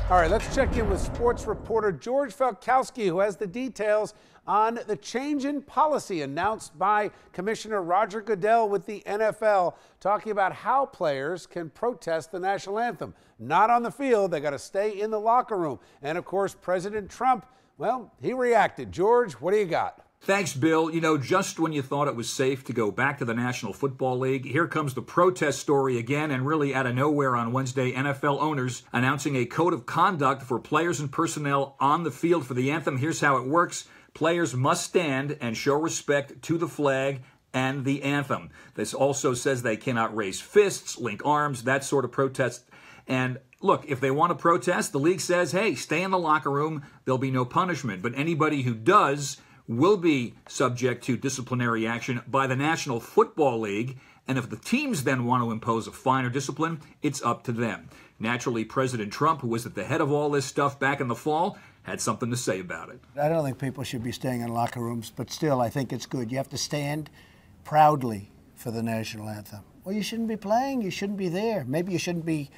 All right, let's check in with sports reporter George Falkowski, who has the details on the change in policy announced by Commissioner Roger Goodell with the NFL, talking about how players can protest the national anthem. Not on the field, they got to stay in the locker room. And of course, President Trump, well, he reacted. George, what do you got? Thanks, Bill. You know, just when you thought it was safe to go back to the National Football League, here comes the protest story again, and really out of nowhere on Wednesday, NFL owners announcing a code of conduct for players and personnel on the field for the anthem. Here's how it works. Players must stand and show respect to the flag and the anthem. This also says they cannot raise fists, link arms, that sort of protest. And look, if they want to protest, the league says, hey, stay in the locker room. There'll be no punishment. But anybody who does will be subject to disciplinary action by the National Football League, and if the teams then want to impose a fine or discipline, it's up to them. Naturally, President Trump, who was at the head of all this stuff back in the fall, had something to say about it. I don't think people should be staying in locker rooms, but still, I think it's good. You have to stand proudly for the national anthem. Well, you shouldn't be playing. You shouldn't be there. Maybe you shouldn't be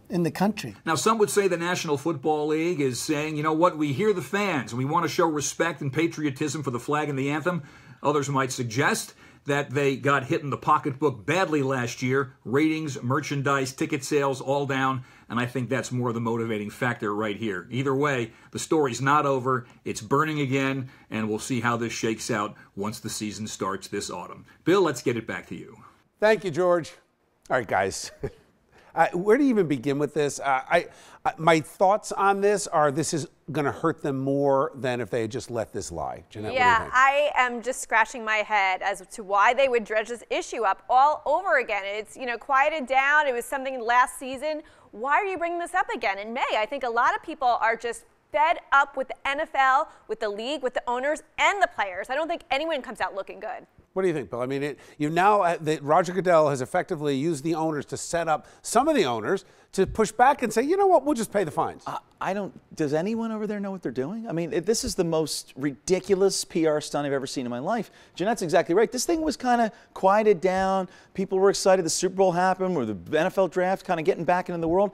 in the country. Now, some would say the National Football League is saying, you know what, we hear the fans and we want to show respect and patriotism for the flag and the anthem. Others might suggest that they got hit in the pocketbook badly last year. Ratings, merchandise, ticket sales, all down. And I think that's more the motivating factor right here. Either way, the story's not over. It's burning again, and we'll see how this shakes out once the season starts this autumn. Bill, let's get it back to you. Thank you, George. All right, guys. Where do you even begin with this? My thoughts on this are this is going to hurt them more than if they had just let this lie. Jeanette, yeah, what do you think? I am just scratching my head as to why they would dredge this issue up all over again. It's, quieted down. It was something last season. Why are you bringing this up again in May? I think a lot of people are just fed up with the NFL, with the league, with the owners, and the players. I don't think anyone comes out looking good. What do you think, Bill? I mean, Roger Goodell has effectively used the owners to set up some of the owners to push back and say, you know what, we'll just pay the fines. Does anyone over there know what they're doing? I mean, this is the most ridiculous PR stunt I've ever seen in my life. Jeanette's exactly right. This thing was kind of quieted down. People were excited. The Super Bowl happened, or the NFL draft kind of getting back into the world.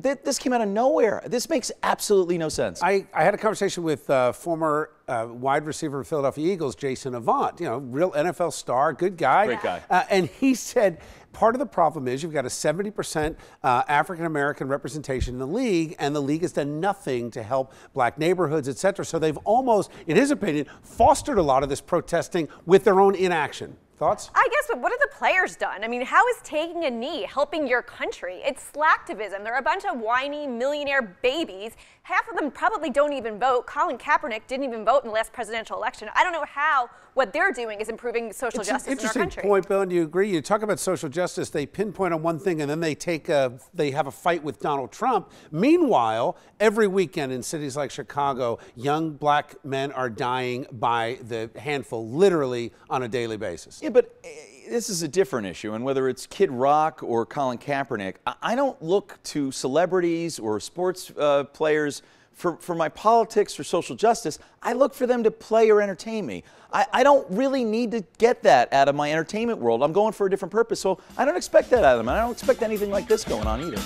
This came out of nowhere. This makes absolutely no sense. I had a conversation with former wide receiver of Philadelphia Eagles, Jason Avant, real NFL star, good guy. Great guy. And he said part of the problem is you've got a 70% African-American representation in the league, and the league has done nothing to help black neighborhoods, et cetera. So they've almost, in his opinion, fostered a lot of this protesting with their own inaction. Thoughts? I guess, but what have the players done? I mean, how is taking a knee helping your country? It's slacktivism. They're a bunch of whiny millionaire babies. Half of them probably don't even vote. Colin Kaepernick didn't even vote in the last presidential election. I don't know how what they're doing is improving social justice in our country. Interesting point, Bill, and you agree. You talk about social justice, they pinpoint on one thing, and then they have a fight with Donald Trump. Meanwhile, every weekend in cities like Chicago, young black men are dying by the handful, literally on a daily basis. Yeah, but this is a different issue, and whether it's Kid Rock or Colin Kaepernick, I don't look to celebrities or sports players for my politics or social justice. I look for them to play or entertain me. I don't really need to get that out of my entertainment world. I'm going for a different purpose, so I don't expect that out of them. I don't expect anything like this going on either.